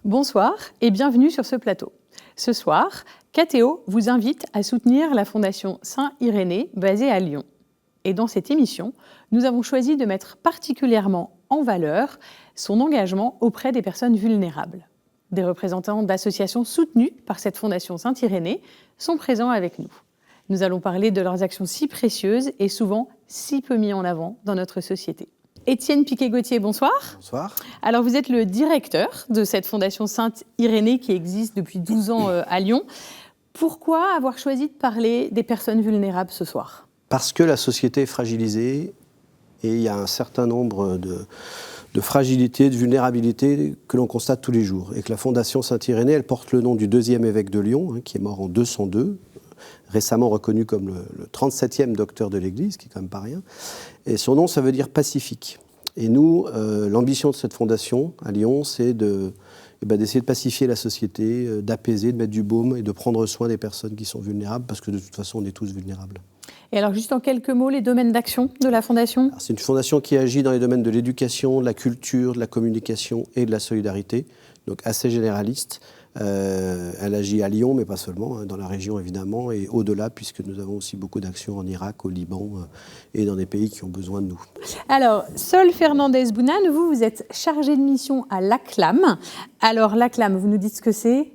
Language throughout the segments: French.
Bonsoir et bienvenue sur ce plateau. Ce soir, KTO vous invite à soutenir la Fondation Saint-Irénée basée à Lyon. Et dans cette émission, nous avons choisi de mettre particulièrement en valeur son engagement auprès des personnes vulnérables. Des représentants d'associations soutenues par cette Fondation Saint-Irénée sont présents avec nous. Nous allons parler de leurs actions si précieuses et souvent si peu mises en avant dans notre société. Étienne Piquet-Gauthier, bonsoir. Bonsoir. Alors, vous êtes le directeur de cette Fondation Saint-Irénée qui existe depuis 12 ans à Lyon. Pourquoi avoir choisi de parler des personnes vulnérables ce soir ? Parce que la société est fragilisée et il y a un certain nombre de fragilités, de vulnérabilités que l'on constate tous les jours. Et que la Fondation Saint-Irénée, elle porte le nom du deuxième évêque de Lyon, qui est mort en 202, récemment reconnu comme le 37e docteur de l'Église, qui est quand même pas rien. Et son nom, ça veut dire pacifique. Et nous, l'ambition de cette fondation à Lyon, c'est d'essayer de pacifier la société, d'apaiser, de mettre du baume et de prendre soin des personnes qui sont vulnérables, parce que de toute façon, on est tous vulnérables. Et alors, juste en quelques mots, les domaines d'action de la Fondation ? C'est une fondation qui agit dans les domaines de l'éducation, de la culture, de la communication et de la solidarité, donc assez généraliste. Elle agit à Lyon, mais pas seulement, dans la région évidemment, et au-delà, puisque nous avons aussi beaucoup d'actions en Irak, au Liban, et dans des pays qui ont besoin de nous. Alors, Sol Fernandez-Bounan, vous êtes chargé de mission à l'ACLAM. Alors, l'ACLAM, vous nous dites ce que c'est ?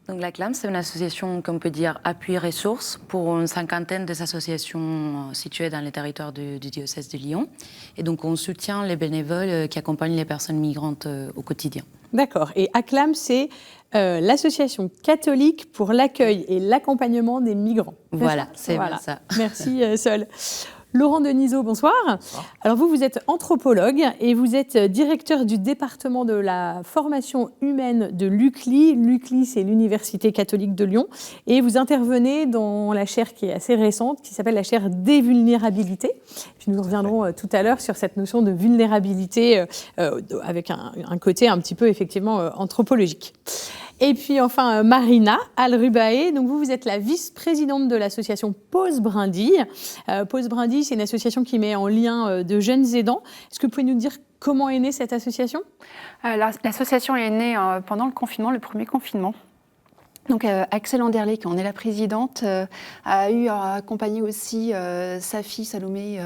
Donc l'ACLAM, c'est une association qu'on peut dire appui ressources pour une cinquantaine d'associations situées dans les territoires du diocèse de Lyon. Et donc on soutient les bénévoles qui accompagnent les personnes migrantes au quotidien. D'accord. Et ACLAM, c'est l'association catholique pour l'accueil et l'accompagnement des migrants. Voilà, c'est bien ça. Merci Sol. Laurent Denisot, bonsoir. Bonsoir. Alors vous êtes anthropologue et vous êtes directeur du département de la formation humaine de l'UCLI. L'UCLI, c'est l'Université catholique de Lyon. Et vous intervenez dans la chaire qui est assez récente, qui s'appelle la chaire des vulnérabilités. Puis nous reviendrons tout à l'heure sur cette notion de vulnérabilité avec un côté un petit peu effectivement anthropologique. Et puis enfin, Marina Al-Rubaé, donc vous êtes la vice-présidente de l'association Pause Brindille. Pause Brindille, c'est une association qui met en lien de jeunes aidants. Est-ce que vous pouvez nous dire comment est née cette association ? L'association est née pendant le confinement, le premier confinement. Donc Axel Anderlé, qui en est la présidente, a eu à accompagner aussi sa fille Salomé,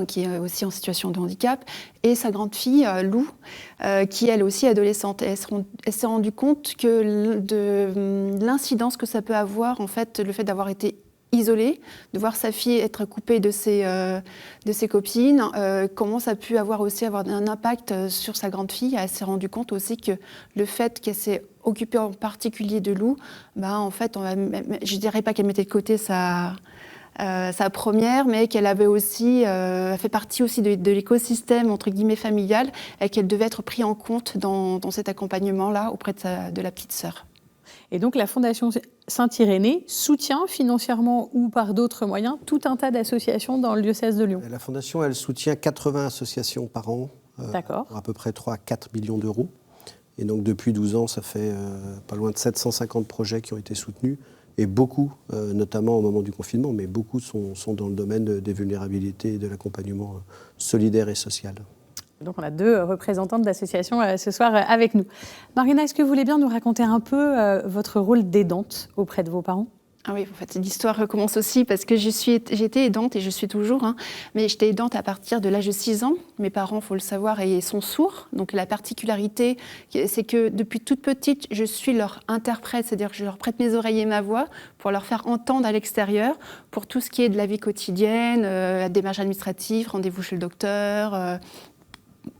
qui est aussi en situation de handicap, et sa grande fille, Lou, qui elle aussi est adolescente. Et elle s'est rendue compte de l'incidence que ça peut avoir, en fait, le fait d'avoir été isolée, de voir sa fille être coupée de ses copines, comment ça a pu avoir un impact sur sa grande fille. Elle s'est rendue compte aussi que le fait qu'elle s'est occupée en particulier de Lou, en fait, je ne dirais pas qu'elle mettait de côté sa première, mais qu'elle avait aussi fait partie aussi de l'écosystème entre guillemets familial et qu'elle devait être prise en compte dans cet accompagnement-là auprès de la petite sœur. Et donc la Fondation Saint-Irénée soutient financièrement ou par d'autres moyens tout un tas d'associations dans le diocèse de Lyon. La Fondation, elle soutient 80 associations par an, pour à peu près 3 à 4 millions d'euros. Et donc depuis 12 ans, ça fait pas loin de 750 projets qui ont été soutenus. Et beaucoup, notamment au moment du confinement, mais beaucoup sont dans le domaine des vulnérabilités et de l'accompagnement solidaire et social. Donc on a deux représentantes d'associations ce soir avec nous. Marina, est-ce que vous voulez bien nous raconter un peu votre rôle d'aidante auprès de vos parents ? Ah oui, en fait, l'histoire recommence aussi parce que j'étais aidante et je suis toujours, mais j'étais aidante à partir de l'âge de 6 ans. Mes parents, il faut le savoir, sont sourds. Donc la particularité, c'est que depuis toute petite, je suis leur interprète, c'est-à-dire que je leur prête mes oreilles et ma voix pour leur faire entendre à l'extérieur, pour tout ce qui est de la vie quotidienne, la démarche administrative, rendez-vous chez le docteur,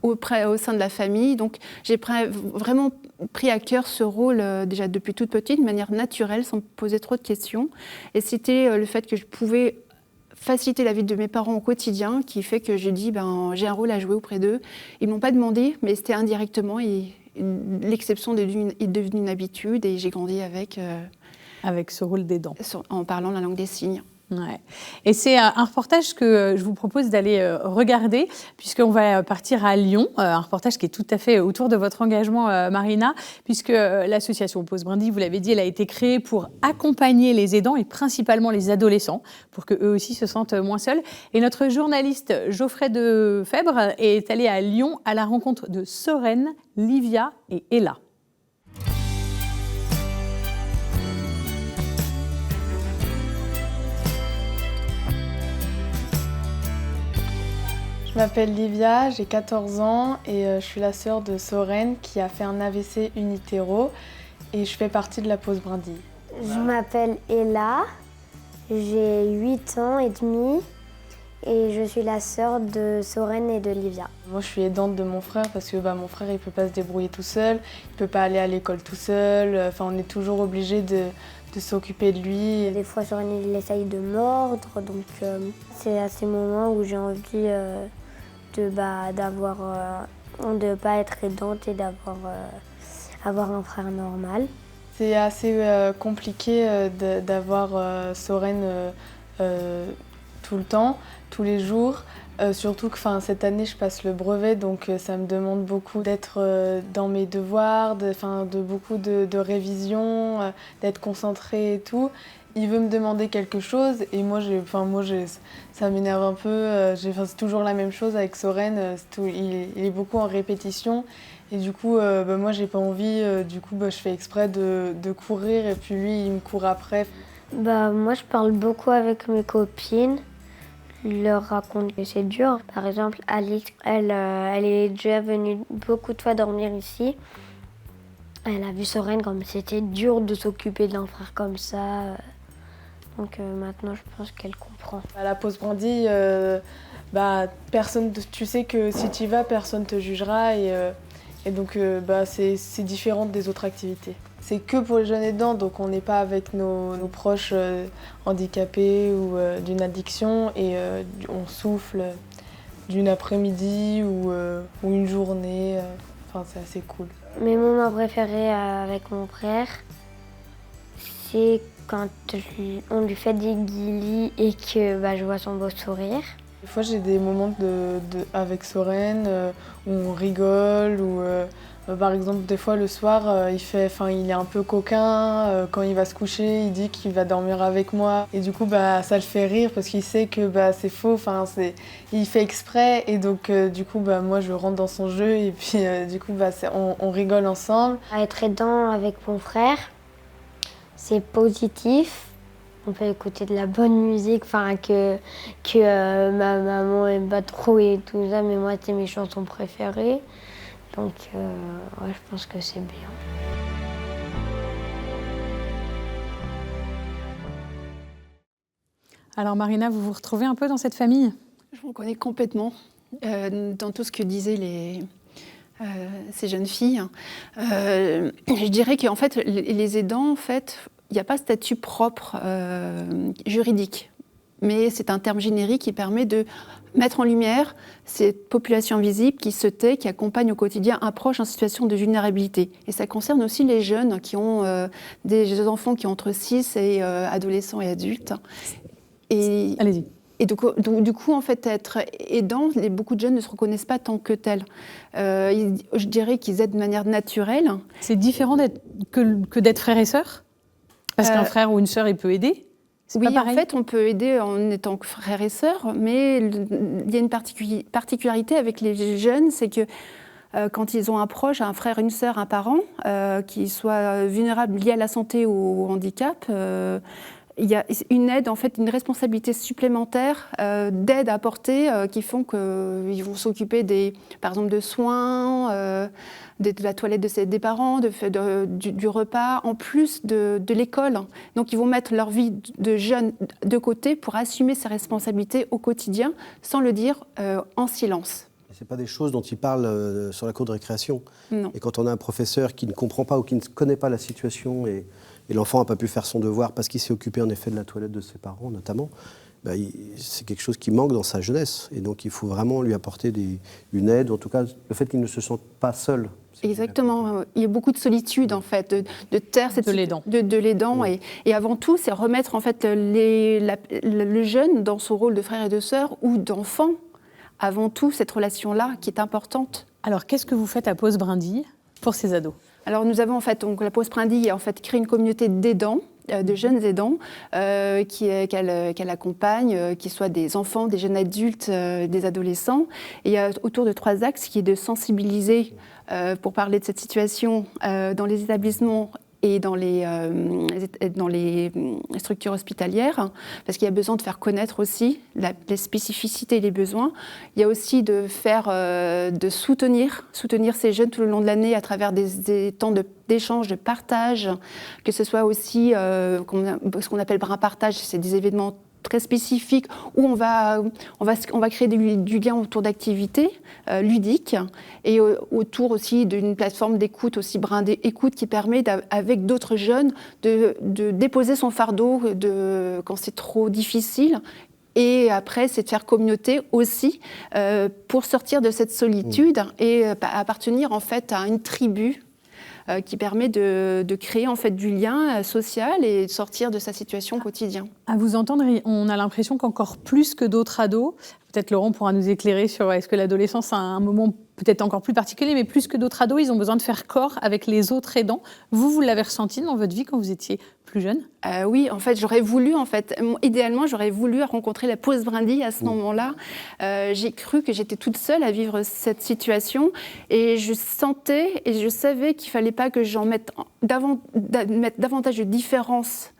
au sein de la famille. Donc j'ai vraiment pris à cœur ce rôle déjà depuis toute petite, de manière naturelle, sans me poser trop de questions. Et c'était le fait que je pouvais faciliter la vie de mes parents au quotidien qui fait que j'ai dit j'ai un rôle à jouer auprès d'eux. Ils ne m'ont pas demandé, mais c'était indirectement. Et l'exception est devenue une habitude et j'ai grandi avec ce rôle d'aidant. En parlant la langue des signes. Ouais. Et c'est un reportage que je vous propose d'aller regarder, puisqu'on va partir à Lyon, un reportage qui est tout à fait autour de votre engagement, Marina, puisque l'association Pause Brindille, vous l'avez dit, elle a été créée pour accompagner les aidants et principalement les adolescents, pour qu'eux aussi se sentent moins seuls. Et notre journaliste Geoffrey Defebvre est allé à Lyon à la rencontre de Sorène, Livia et Ella. Je m'appelle Livia, j'ai 14 ans et je suis la sœur de Sorène qui a fait un AVC in utero et je fais partie de la Pause Brindille. Je m'appelle Ella, j'ai 8 ans et demi et je suis la sœur de Sorène et de Livia. Moi je suis aidante de mon frère parce que mon frère il peut pas se débrouiller tout seul, il peut pas aller à l'école tout seul, on est toujours obligé de s'occuper de lui. Des fois Sorène il essaye de mordre, donc c'est à ces moments où j'ai envie de pas être aidante et avoir un frère normal. C'est assez compliqué d'avoir Sorène tout le temps, tous les jours. Surtout que cette année je passe le brevet, donc ça me demande beaucoup d'être dans mes devoirs, beaucoup de révision, d'être concentrée et tout. Il veut me demander quelque chose et moi ça m'énerve un peu. C'est toujours la même chose avec Sorène, il est beaucoup en répétition et du coup moi j'ai pas envie, je fais exprès de courir et puis lui il me court après. Moi je parle beaucoup avec mes copines. Je leur raconte que c'est dur. Par exemple, Alice, elle est déjà venue beaucoup de fois dormir ici. Elle a vu Sorène comme c'était dur de s'occuper d'un frère comme ça. Donc maintenant, je pense qu'elle comprend. À la Pause Brindille, tu sais que si tu y vas, personne ne te jugera et donc c'est différent des autres activités. C'est que pour les jeunes aidants, donc on n'est pas avec nos proches handicapés ou d'une addiction et on souffle d'une après-midi ou une journée. C'est assez cool. Mes moments préférés avec mon frère, c'est quand on lui fait des guilis et que je vois son beau sourire. Des fois j'ai des moments avec Sorène où on rigole ou par exemple des fois le soir il est un peu coquin, quand il va se coucher il dit qu'il va dormir avec moi et du coup ça le fait rire parce qu'il sait que c'est faux, il fait exprès et donc moi je rentre dans son jeu et puis on rigole ensemble. Être aidant avec mon frère, c'est positif. On peut écouter de la bonne musique, que ma maman aime pas trop et tout ça, mais moi c'est mes chansons préférées. Donc je pense que c'est bien. Alors Marina, vous vous retrouvez un peu dans cette famille ? Je me connais complètement dans tout ce que disaient ces jeunes filles. Je dirais qu'en fait, les aidants, il n'y a pas de statut propre juridique, mais c'est un terme générique qui permet de mettre en lumière cette population invisible qui se tait, qui accompagne au quotidien un proche en situation de vulnérabilité. Et ça concerne aussi les jeunes qui ont des enfants qui ont entre 6 et adolescents et adultes. Allez-y. Et du coup, en fait, être aidant, beaucoup de jeunes ne se reconnaissent pas tant que tels. Je dirais qu'ils aident de manière naturelle. C'est différent que d'être frère et sœur ? Parce qu'un frère ou une sœur, il peut aider ? Oui, en fait, on peut aider en étant que frère et sœur, mais il y a une particularité avec les jeunes, c'est que quand ils ont un proche, un frère, une sœur, un parent, qui soit vulnérable lié à la santé ou au handicap, il y a une aide, en fait, une responsabilité supplémentaire d'aide à apporter qui font qu'ils vont s'occuper par exemple de soins, de la toilette des parents, du repas, en plus de l'école. Donc ils vont mettre leur vie de jeunes de côté pour assumer ces responsabilités au quotidien sans le dire en silence. Ce n'est pas des choses dont ils parlent sur la cour de récréation. Non. Et quand on a un professeur qui ne comprend pas ou qui ne connaît pas la situation et l'enfant n'a pas pu faire son devoir parce qu'il s'est occupé en effet de la toilette de ses parents notamment, c'est quelque chose qui manque dans sa jeunesse. Et donc il faut vraiment lui apporter une aide, en tout cas le fait qu'il ne se sente pas seul. Exactement. Il y a beaucoup de solitude, en fait, de taire cette... De l'aidant. Oui. Et avant tout, c'est remettre, en fait, le jeune dans son rôle de frère et de sœur ou d'enfant. Avant tout, cette relation-là qui est importante. Alors, qu'est-ce que vous faites à Pause Brindille pour ces ados ? Alors, nous avons, en fait, donc, la Pause Brindille, en fait, créé une communauté d'aidants, de jeunes aidants qu'elle accompagne, qu'ils soient des enfants, des jeunes adultes, des adolescents. Et il y a autour de 3 axes qui est de sensibiliser pour parler de cette situation dans les établissements et dans les structures hospitalières, parce qu'il y a besoin de faire connaître aussi les spécificités et les besoins. Il y a aussi de soutenir ces jeunes tout le long de l'année à travers des temps d'échange, de partage, que ce soit aussi ce qu'on appelle brin partage, c'est des événements très spécifiques où on va créer du lien autour d'activités ludiques et autour aussi d'une plateforme d'écoute aussi brindée écoute qui permet avec d'autres jeunes de déposer son fardeau quand c'est trop difficile. Et après, c'est de faire communauté aussi pour sortir de cette solitude et appartenir en fait à une tribu qui permet de créer en fait du lien social et de sortir de sa situation quotidienne. À vous entendre, on a l'impression qu'encore plus que d'autres ados, peut-être Laurent pourra nous éclairer sur est-ce que l'adolescence a un moment peut-être encore plus particulier, mais plus que d'autres ados, ils ont besoin de faire corps avec les autres aidants. Vous l'avez ressenti dans votre vie quand vous étiez plus jeune ? Oui, en fait, idéalement, j'aurais voulu rencontrer la Pause Brindille à ce moment-là. J'ai cru que j'étais toute seule à vivre cette situation et je sentais et je savais qu'il ne fallait pas que j'en mette davantage de différence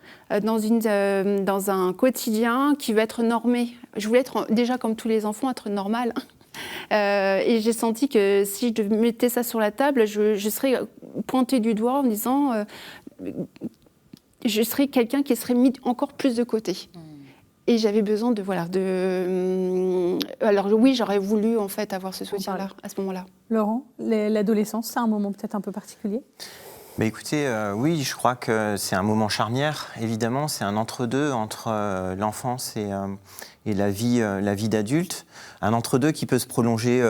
dans un quotidien qui veut être normé. Je voulais être déjà comme tous les enfants, être normale. Et j'ai senti que si je mettais ça sur la table, je serais pointée du doigt en me disant je serais quelqu'un qui serait mis encore plus de côté. Et j'avais besoin alors oui, j'aurais voulu en fait avoir ce soutien-là à ce moment-là. Laurent, l'adolescence, c'est un moment peut-être un peu particulier ? Mais écoutez, oui, je crois que c'est un moment charnière, évidemment. C'est un entre-deux entre l'enfance et la vie d'adulte. Un entre-deux qui peut se prolonger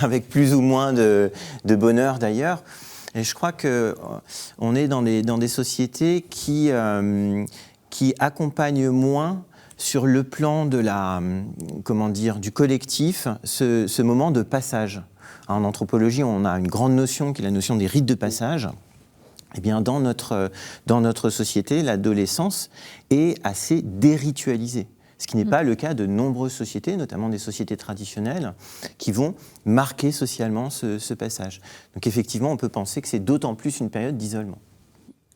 avec plus ou moins de bonheur, d'ailleurs. Et je crois qu'on est dans des sociétés qui accompagnent moins sur le plan du collectif, ce moment de passage. En anthropologie, on a une grande notion qui est la notion des rites de passage. Eh bien, dans notre société, l'adolescence est assez déritualisée. Ce qui n'est pas le cas de nombreuses sociétés, notamment des sociétés traditionnelles, qui vont marquer socialement ce passage. Donc effectivement, on peut penser que c'est d'autant plus une période d'isolement.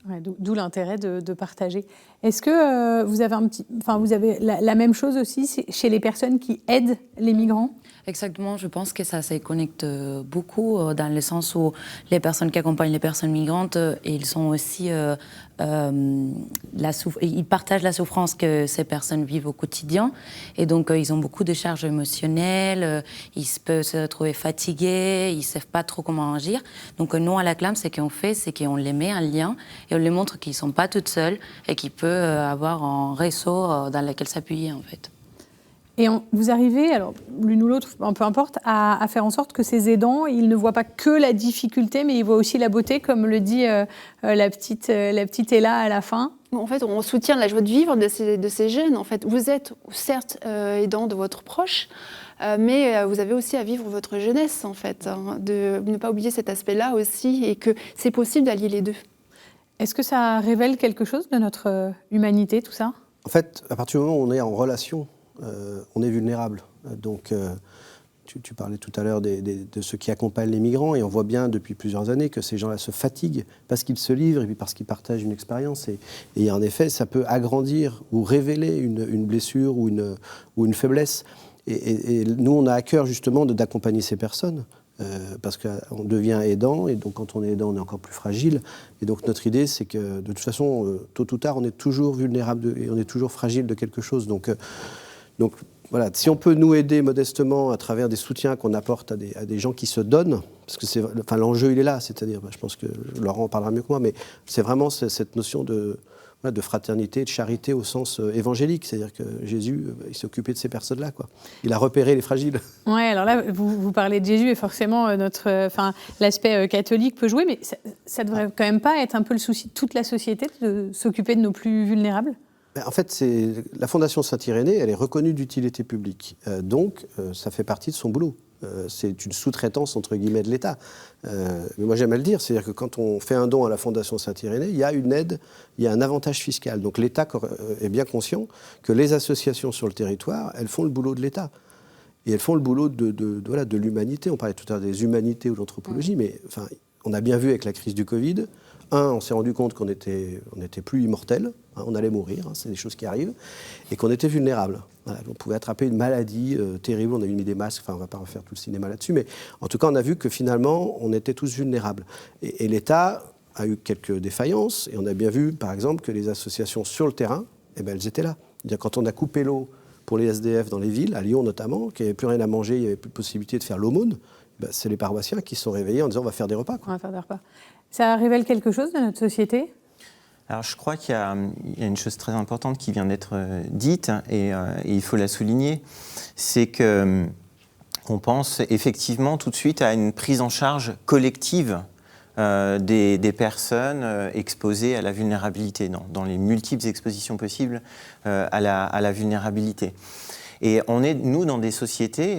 Ouais, d'où l'intérêt de partager. Est-ce que vous avez la même chose aussi chez les personnes qui aident les migrants ? Exactement, je pense que ça se connecte beaucoup dans le sens où les personnes qui accompagnent les personnes migrantes, ils sont aussi, ils partagent la souffrance que ces personnes vivent au quotidien et donc ils ont beaucoup de charges émotionnelles, ils peuvent se trouver fatigués, ils ne savent pas trop comment agir. Donc nous à la CLAM, ce qu'on fait, c'est qu'on les met en lien et on les montre qu'ils ne sont pas toutes seules et qu'ils peuvent avoir un réseau dans lequel s'appuyer en fait. Et vous arrivez, alors l'une ou l'autre, peu importe, à faire en sorte que ces aidants, ils ne voient pas que la difficulté, mais ils voient aussi la beauté, comme le dit la petite Ella à la fin. En fait, on soutient la joie de vivre de ces jeunes. En fait, vous êtes certes aidant de votre proche, mais vous avez aussi à vivre votre jeunesse, en fait, de ne pas oublier cet aspect-là aussi, et que c'est possible d'allier les deux. Est-ce que ça révèle quelque chose de notre humanité, tout ça ? En fait, à partir du moment où on est en relation, on est vulnérable. Donc, tu parlais tout à l'heure de ceux qui accompagnent les migrants, et on voit bien depuis plusieurs années que ces gens-là se fatiguent parce qu'ils se livrent et puis parce qu'ils partagent une expérience. Et en effet, ça peut agrandir ou révéler une blessure ou une faiblesse. Et nous, on a à cœur justement d'accompagner ces personnes. Parce qu'on devient aidant, et donc quand on est aidant, on est encore plus fragile. Et donc notre idée, c'est que de toute façon, tôt ou tard, on est toujours vulnérable et on est toujours fragile de quelque chose. Donc voilà, si on peut nous aider modestement à travers des soutiens qu'on apporte à des gens qui se donnent, parce que l'enjeu il est là, c'est-à-dire, je pense que Laurent en parlera mieux que moi, mais c'est vraiment cette notion de de fraternité, de charité au sens évangélique. C'est-à-dire que Jésus, il s'est occupé de ces personnes-là, quoi. Il a repéré les fragiles. Oui, alors là, vous parlez de Jésus et forcément, l'aspect catholique peut jouer, mais ça ne devrait quand même pas être un peu le souci de toute la société de s'occuper de nos plus vulnérables ? En fait, la Fondation Saint-Irénée, elle est reconnue d'utilité publique. Donc, ça fait partie de son boulot. C'est une sous-traitance, entre guillemets, de l'État. Mais moi, j'aime à le dire, c'est-à-dire que quand on fait un don à la Fondation Saint-Irénée, il y a une aide, il y a un avantage fiscal. Donc l'État est bien conscient que les associations sur le territoire, elles font le boulot de l'État. Et elles font le boulot de l'humanité. On parlait tout à l'heure des humanités ou de l'anthropologie, mais enfin, on a bien vu avec la crise du Covid, on s'est rendu compte qu'on n'était plus immortel, on allait mourir, c'est des choses qui arrivent, et qu'on était vulnérable. Voilà, on pouvait attraper une maladie terrible, on a mis des masques, on ne va pas refaire tout le cinéma là-dessus, mais en tout cas, on a vu que finalement, on était tous vulnérables. Et l'État a eu quelques défaillances, et on a bien vu, par exemple, que les associations sur le terrain, elles étaient là. C'est-à-dire, quand on a coupé l'eau pour les SDF dans les villes, à Lyon notamment, qu'il n'y avait plus rien à manger, il n'y avait plus de possibilité de faire l'aumône, c'est les paroissiens qui se sont réveillés en disant on va faire des repas. On va faire des repas. Ça révèle quelque chose de notre société ? Alors je crois qu'il y a une chose très importante qui vient d'être dite et il faut la souligner, c'est qu'on pense effectivement tout de suite à une prise en charge collective des personnes exposées à la vulnérabilité, dans les multiples expositions possibles à la vulnérabilité. Et on est, nous, dans des sociétés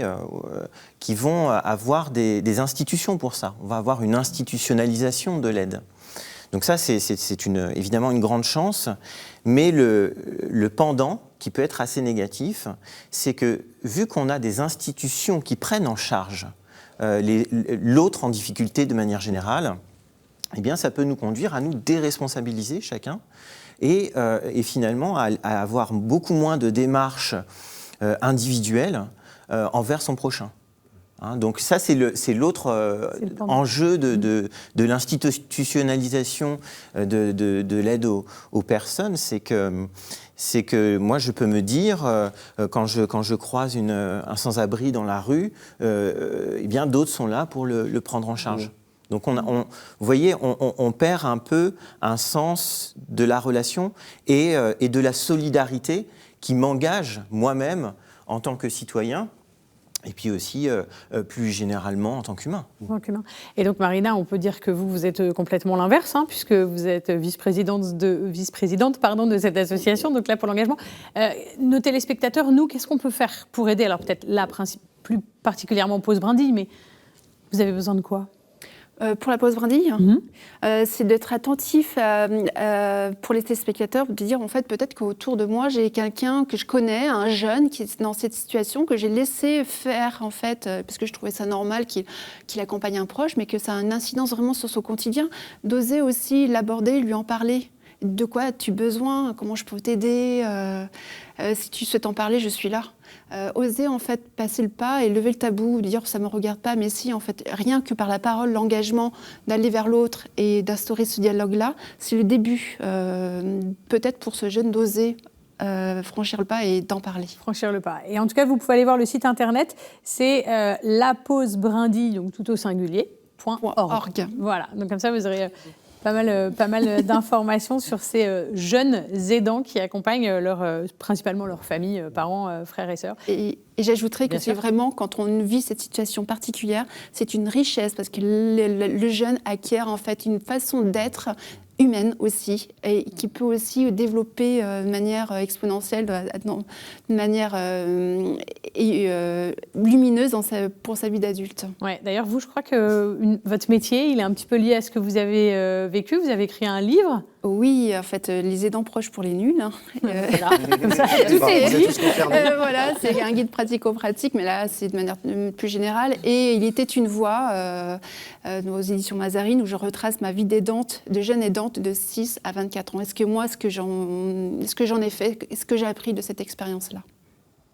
qui vont avoir des institutions pour ça. On va avoir une institutionnalisation de l'aide. Donc ça, c'est évidemment une grande chance, mais le pendant, qui peut être assez négatif, c'est que, vu qu'on a des institutions qui prennent en charge l'autre en difficulté de manière générale, eh bien, ça peut nous conduire à nous déresponsabiliser chacun et finalement à avoir beaucoup moins de démarches individuelle envers son prochain. Donc ça, c'est l'autre enjeu de l'institutionnalisation de l'aide aux personnes, c'est que moi, je peux me dire, quand je croise un sans-abri dans la rue, eh bien, d'autres sont là pour le prendre en charge. Donc, vous voyez, on perd un peu un sens de la relation et de la solidarité qui m'engage moi-même en tant que citoyen et puis aussi plus généralement en tant qu'humain. Et donc Marina, on peut dire que vous êtes complètement l'inverse, puisque vous êtes vice-présidente de cette association, donc là pour l'engagement. Nos téléspectateurs, nous, qu'est-ce qu'on peut faire pour aider ? Alors peut-être là, plus particulièrement Pause Brindille, mais vous avez besoin de quoi ? Pour la pause brindille, c'est d'être attentif pour les téléspectateurs, de dire en fait peut-être qu'autour de moi j'ai quelqu'un que je connais, un jeune qui est dans cette situation que j'ai laissé faire en fait parce que je trouvais ça normal qu'il accompagne un proche, mais que ça a une incidence vraiment sur son quotidien. D'oser aussi l'aborder, lui en parler. De quoi as-tu besoin ? Comment je peux t'aider ? Si tu souhaites en parler, je suis là. Oser en fait passer le pas et lever le tabou, dire ça me regarde pas, mais si en fait rien que par la parole, l'engagement d'aller vers l'autre et d'instaurer ce dialogue-là, c'est le début peut-être pour ce jeune d'oser franchir le pas et d'en parler. Franchir le pas. Et en tout cas, vous pouvez aller voir le site internet, c'est lapausebrindille, donc tout au singulier, .org. Voilà, donc comme ça vous aurez pas mal d'informations sur ces jeunes aidants qui accompagnent principalement leur famille, parents, frères et sœurs. Et j'ajouterais que c'est vraiment, quand on vit cette situation particulière, c'est une richesse parce que le jeune acquiert en fait une façon d'être humaine aussi, et qui peut aussi développer de manière exponentielle, de manière lumineuse pour sa vie d'adulte. Ouais, d'ailleurs, vous, je crois que votre métier, il est un petit peu lié à ce que vous avez vécu. Vous avez écrit un livre. Oui, en fait, les aidants proches pour les nuls. Voilà. Comme ça, tout est dit. Voilà, c'est un guide pratico-pratique, mais là, c'est de manière plus générale. Et il était une voix aux éditions Mazarine où je retrace ma vie d'aidante, de jeune aidante de 6 à 24 ans. Est-ce que j'en ai fait ? Est-ce que j'ai appris de cette expérience-là ?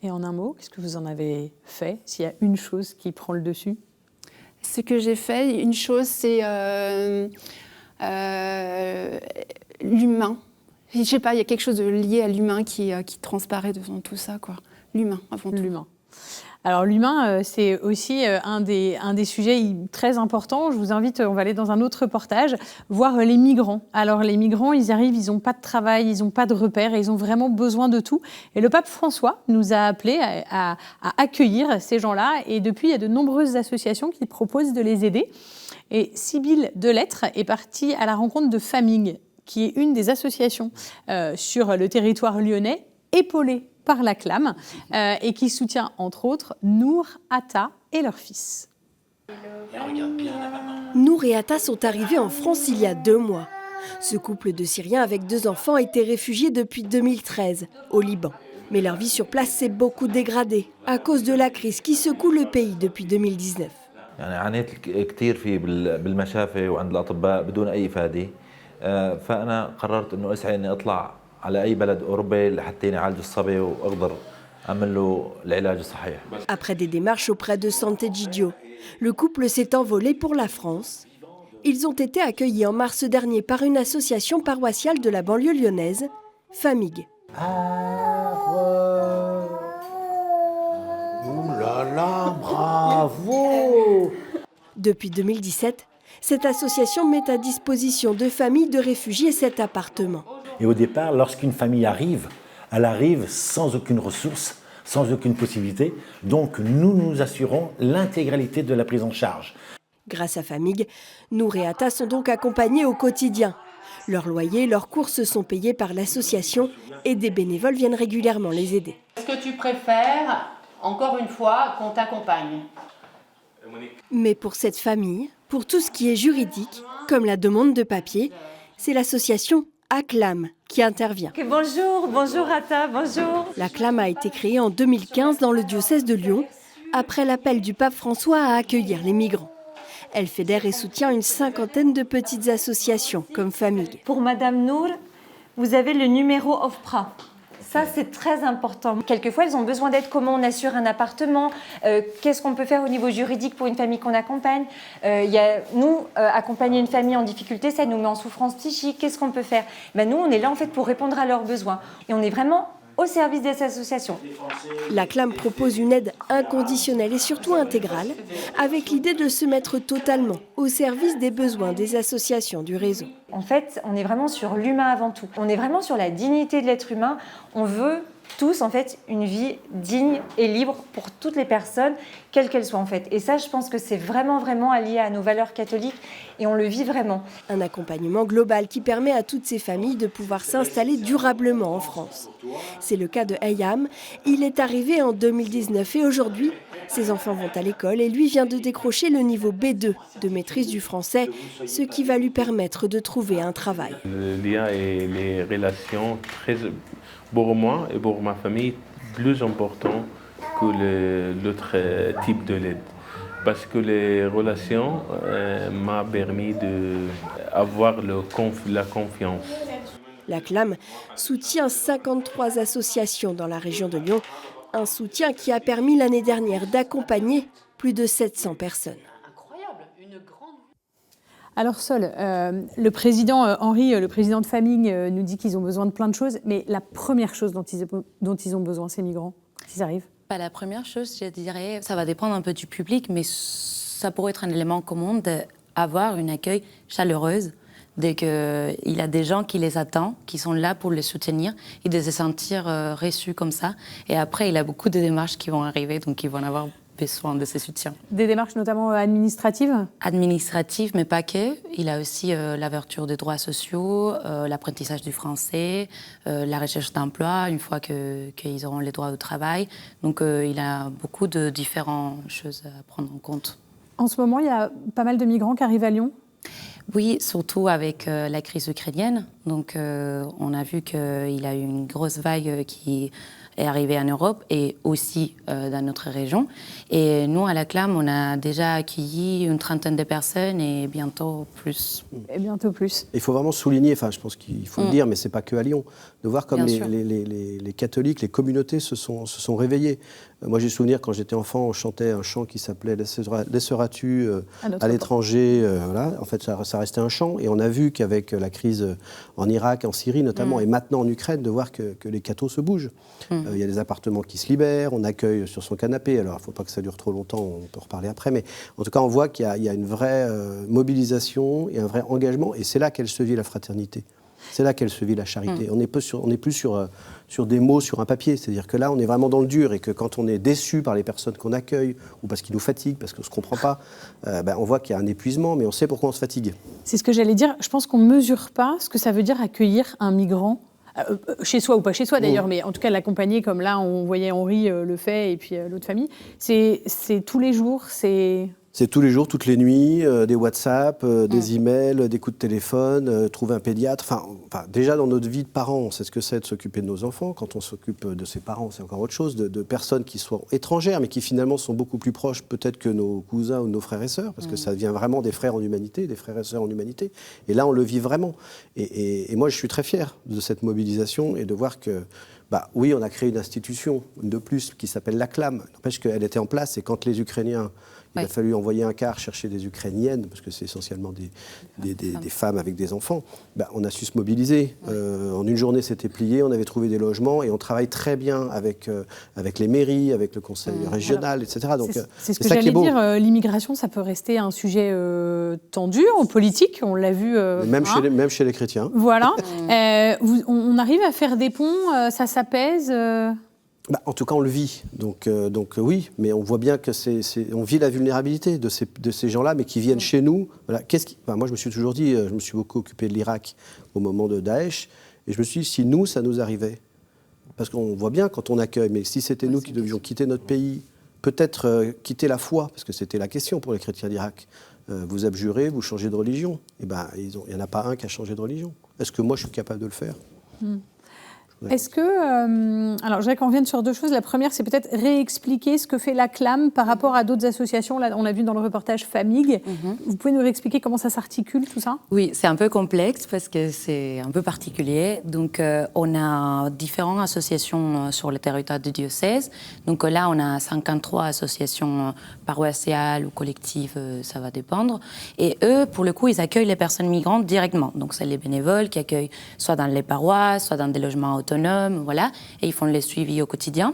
Et en un mot, qu'est-ce que vous en avez fait, s'il y a une chose qui prend le dessus ? Ce que j'ai fait, une chose, c'est l'humain. Je sais pas, il y a quelque chose de lié à l'humain qui transparaît devant tout ça, quoi. L'humain, avant tout. L'humain. Alors l'humain, c'est aussi un des sujets très importants. Je vous invite, on va aller dans un autre reportage, voir les migrants. Alors les migrants, ils arrivent, ils n'ont pas de travail, ils n'ont pas de repères, et ils ont vraiment besoin de tout. Et le pape François nous a appelés à accueillir ces gens-là. Et depuis, il y a de nombreuses associations qui proposent de les aider. Et Sybille Delettre est partie à la rencontre de Famille, qui est une des associations sur le territoire lyonnais, épaulée par la CLAM, et qui soutient entre autres Nour, Atta et leur fils. Nour et Atta sont arrivés en France il y a 2 mois. Ce couple de Syriens avec 2 enfants était réfugié depuis 2013 au Liban. Mais leur vie sur place s'est beaucoup dégradée à cause de la crise qui secoue le pays depuis 2019. يعني عانيت كثير في بالمشافي وعند الأطباء بدون أي إفادة فأنا قررت إنه أسعى إني أطلع على أي بلد أوروبي لحتى يعالج الصبي وأقدر أعمل له العلاج الصحيح. Après des démarches auprès de Santé Gidio, le couple s'est envolé pour la France. Ils ont été accueillis en mars dernier par une association paroissiale de la banlieue lyonnaise, Famig. Ouh là là, bravo! Depuis 2017, cette association met à disposition de familles de réfugiés cet appartement. Et au départ, lorsqu'une famille arrive, elle arrive sans aucune ressource, sans aucune possibilité. Donc nous nous assurons l'intégralité de la prise en charge. Grâce à Famig, Nour et Atta sont donc accompagnés au quotidien. Leur loyer, leurs courses sont payés par l'association et des bénévoles viennent régulièrement les aider. Est-ce que tu préfères, encore une fois, qu'on t'accompagne ? Mais pour cette famille, pour tout ce qui est juridique, comme la demande de papier, c'est l'association ACLAM qui intervient. Bonjour Atta, bonjour. L'ACLAM a été créée en 2015 dans le diocèse de Lyon, après l'appel du pape François à accueillir les migrants. Elle fédère et soutient une 50aine de petites associations comme Famig. Pour Madame Nour, vous avez le numéro OFPRA. Ça, c'est très important. Quelquefois, elles ont besoin d'aide. Comment on assure un appartement ? Qu'est-ce qu'on peut faire au niveau juridique pour une famille qu'on accompagne ? Accompagner une famille en difficulté, ça nous met en souffrance psychique. Qu'est-ce qu'on peut faire ? Nous, on est là en fait pour répondre à leurs besoins. Et on est vraiment au service des associations. La CLAM propose une aide inconditionnelle et surtout intégrale, avec l'idée de se mettre totalement au service des besoins des associations du réseau. En fait, on est vraiment sur l'humain avant tout. On est vraiment sur la dignité de l'être humain. On veut tous, en fait, une vie digne et libre pour toutes les personnes, quelles qu'elles soient, en fait. Et ça, je pense que c'est vraiment, vraiment allié à nos valeurs catholiques et on le vit vraiment. Un accompagnement global qui permet à toutes ces familles de pouvoir s'installer durablement en France. C'est le cas de Ayam. Il est arrivé en 2019 et aujourd'hui, ses enfants vont à l'école et lui vient de décrocher le niveau B2 de maîtrise du français, ce qui va lui permettre de trouver un travail. Le lien et les relations, pour moi et pour ma famille, plus important que l'autre type de l'aide. Parce que les relations m'ont permis d'avoir la confiance. La CLAM soutient 53 associations dans la région de Lyon, un soutien qui a permis l'année dernière d'accompagner plus de 700 personnes. Alors Sol, le président Henri, le président de Famig, nous dit qu'ils ont besoin de plein de choses, mais la première chose dont ils ont besoin, ces migrants, s'ils arrivent ? La première chose, je dirais, ça va dépendre un peu du public, mais ça pourrait être un élément commun d'avoir un accueil chaleureux, dès qu'il y a des gens qui les attendent, qui sont là pour les soutenir, et de se sentir reçus comme ça. Et après, il y a beaucoup de démarches qui vont arriver, donc ils vont avoir besoin de ce soutien. Des démarches notamment administratives ? Administratives, mais pas que. Il a aussi l'ouverture des droits sociaux, l'apprentissage du français, la recherche d'emploi, une fois qu'ils auront les droits au travail. Donc il a beaucoup de différentes choses à prendre en compte. En ce moment, il y a pas mal de migrants qui arrivent à Lyon ? Oui, surtout avec la crise ukrainienne. Donc on a vu qu'il y a eu une grosse vague qui est arrivée en Europe et aussi dans notre région. Et nous, à la CLAM, on a déjà accueilli une trentaine de personnes et bientôt plus. Et bientôt plus. Il faut vraiment souligner, enfin je pense qu'il faut le dire, mais ce n'est pas que à Lyon, de voir comme les catholiques, les communautés se sont réveillées. Moi j'ai souvenir quand j'étais enfant, on chantait un chant qui s'appelait « Laisseras-tu à l'étranger ?» Voilà. En fait, ça ça restait un champ. Et on a vu qu'avec la crise en Irak, en Syrie notamment, et maintenant en Ukraine, de voir que les cathos se bougent. Il y a des appartements qui se libèrent, on accueille sur son canapé. Alors, il ne faut pas que ça dure trop longtemps, on peut reparler après. Mais en tout cas, on voit qu'il y a une vraie mobilisation et un vrai engagement. Et c'est là qu'elle se vit la fraternité. C'est là qu'elle se vit la charité. On n'est plus sur des mots sur un papier. C'est-à-dire que là, on est vraiment dans le dur et que quand on est déçu par les personnes qu'on accueille ou parce qu'ils nous fatiguent, parce qu'on ne se comprend pas, on voit qu'il y a un épuisement, mais on sait pourquoi on se fatigue. C'est ce que j'allais dire. Je pense qu'on ne mesure pas ce que ça veut dire accueillir un migrant. Chez soi ou pas chez soi d'ailleurs, mais en tout cas l'accompagner comme là, on voyait Henri le fait et puis l'autre famille. C'est tous les jours, C'est tous les jours, toutes les nuits, des WhatsApp, des emails, des coups de téléphone, trouver un pédiatre. Enfin, déjà dans notre vie de parents, on sait ce que c'est de s'occuper de nos enfants. Quand on s'occupe de ses parents, c'est encore autre chose, de personnes qui sont étrangères, mais qui finalement sont beaucoup plus proches peut-être que nos cousins ou nos frères et sœurs, parce que ça devient vraiment des frères en humanité, des frères et sœurs en humanité. Et là, on le vit vraiment. Et moi, je suis très fier de cette mobilisation et de voir que, oui, on a créé une institution de plus qui s'appelle la CLAM. N'empêche qu'elle était en place et quand les Ukrainiens... Il a fallu envoyer un car chercher des Ukrainiennes, parce que c'est essentiellement des femmes avec des enfants. On a su se mobiliser. En une journée, c'était plié, on avait trouvé des logements et on travaille très bien avec les mairies, avec le conseil régional, etc. Donc, c'est ce que j'allais dire. L'immigration, ça peut rester un sujet tendu en politique, on l'a vu. Même chez les chrétiens. Voilà. On arrive à faire des ponts, ça s'apaise en tout cas, on le vit. Donc oui, mais on voit bien que on vit la vulnérabilité de ces gens-là, mais qui viennent chez nous. Voilà. Moi, je me suis toujours dit, je me suis beaucoup occupé de l'Irak au moment de Daesh, et je me suis dit, si nous, ça nous arrivait, parce qu'on voit bien quand on accueille, mais si c'était nous qui devions quitter notre pays, peut-être quitter la foi, parce que c'était la question pour les chrétiens d'Irak, vous abjurez, vous changez de religion. Il n'y en a pas un qui a changé de religion. Est-ce que moi, je suis capable de le faire ? Est-ce que... alors, je voudrais qu'on revienne sur deux choses. La première, c'est peut-être réexpliquer ce que fait la CLAM par rapport à d'autres associations. Là, on l'a vu dans le reportage Famig. Vous pouvez nous réexpliquer comment ça s'articule, tout ça ? Oui, c'est un peu complexe parce que c'est un peu particulier. Donc, on a différentes associations sur le territoire du diocèse. Donc là, on a 53 associations paroissiales ou collectives, ça va dépendre. Et eux, pour le coup, ils accueillent les personnes migrantes directement. Donc, c'est les bénévoles qui accueillent soit dans les paroisses, soit dans des logements autonomes, voilà, et ils font les suivis au quotidien.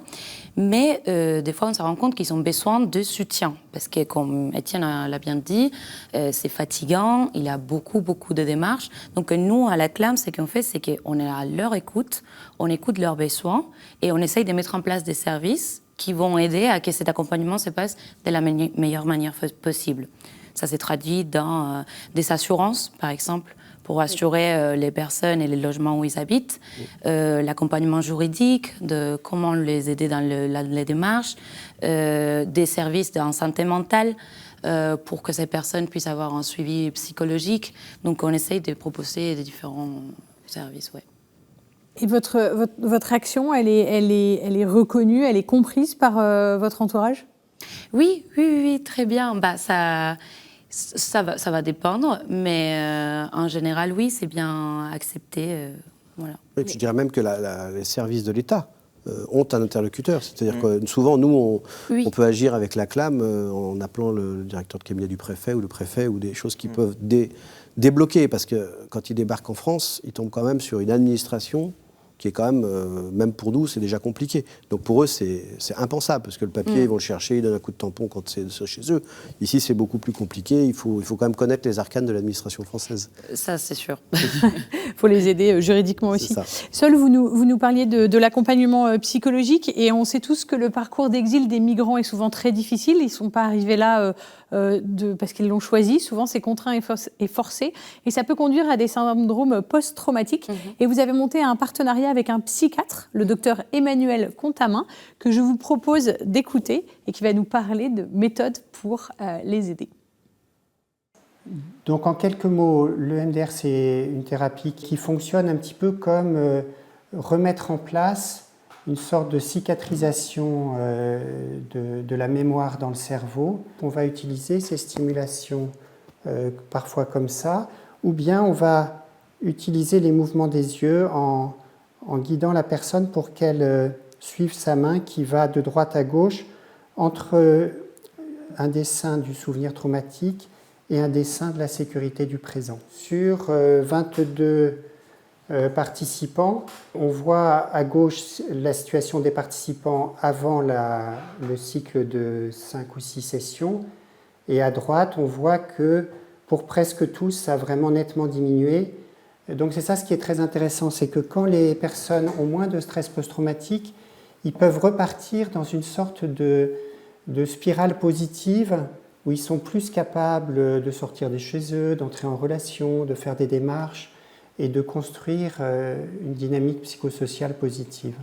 Mais des fois, on se rend compte qu'ils ont besoin de soutien, parce que, comme Étienne l'a bien dit, c'est fatigant, il y a beaucoup de démarches. Donc nous, à la CLAM, ce qu'on fait, c'est qu'on est à leur écoute, on écoute leurs besoins, et on essaye de mettre en place des services qui vont aider à que cet accompagnement se passe de la meilleure manière possible. Ça s'est traduit dans des assurances, par exemple, pour assurer les personnes et les logements où ils habitent, l'accompagnement juridique, de comment les aider dans les démarches, des services en santé mentale pour que ces personnes puissent avoir un suivi psychologique. Donc on essaye de proposer des différents services. Ouais. Et votre action, elle est reconnue, elle est comprise par votre entourage ? Oui, très bien. Ça va dépendre, mais en général, oui, c'est bien accepté. Voilà. Et puis, je dirais même que les services de l'État ont un interlocuteur. C'est-à-dire que souvent, nous, on peut agir avec la CLAM en appelant le directeur de cabinet du préfet ou le préfet ou des choses qui peuvent débloquer. Parce que quand ils débarquent en France, ils tombent quand même sur une administration qui est quand même, même pour nous, c'est déjà compliqué. Donc pour eux, c'est impensable, parce que le papier, ils vont le chercher, ils donnent un coup de tampon quand c'est chez eux. Ici, c'est beaucoup plus compliqué, il faut quand même connaître les arcanes de l'administration française. Ça, c'est sûr. Il faut les aider juridiquement aussi. Ça. Sol, vous nous parliez de l'accompagnement psychologique, et on sait tous que le parcours d'exil des migrants est souvent très difficile. Ils ne sont pas arrivés là parce qu'ils l'ont choisi. Souvent, c'est contraint et forcé. Et ça peut conduire à des syndromes post-traumatiques. Et vous avez monté un partenariat avec un psychiatre, le docteur Emmanuel Contamin, que je vous propose d'écouter et qui va nous parler de méthodes pour les aider. Donc en quelques mots, l'EMDR, c'est une thérapie qui fonctionne un petit peu comme remettre en place une sorte de cicatrisation de la mémoire dans le cerveau. On va utiliser ces stimulations parfois comme ça, ou bien on va utiliser les mouvements des yeux en guidant la personne pour qu'elle suive sa main qui va de droite à gauche entre un dessin du souvenir traumatique et un dessin de la sécurité du présent. Sur 22 participants, on voit à gauche la situation des participants avant le cycle de 5 ou 6 sessions, et à droite, on voit que pour presque tous, ça a vraiment nettement diminué. Donc c'est ça ce qui est très intéressant, c'est que quand les personnes ont moins de stress post-traumatique, ils peuvent repartir dans une sorte de spirale positive où ils sont plus capables de sortir de chez eux, d'entrer en relation, de faire des démarches et de construire une dynamique psychosociale positive.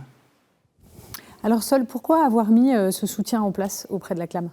Alors Sol, pourquoi avoir mis ce soutien en place auprès de la CLAM ?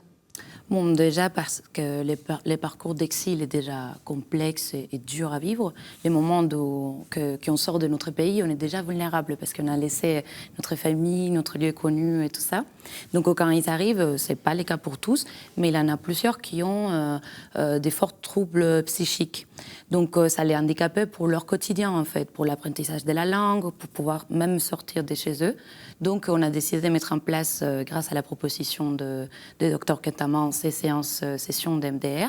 Bon, déjà parce que les parcours d'exil est déjà complexe et dur à vivre. Les moments qu'on sort de notre pays, on est déjà vulnérable parce qu'on a laissé notre famille, notre lieu connu et tout ça. Donc quand ils arrivent, c'est pas le cas pour tous, mais il y en a plusieurs qui ont des forts troubles psychiques. Donc ça les handicapait pour leur quotidien en fait, pour l'apprentissage de la langue, pour pouvoir même sortir de chez eux. Donc on a décidé de mettre en place, grâce à la proposition de Dr Quentamant, ces sessions d'MDR.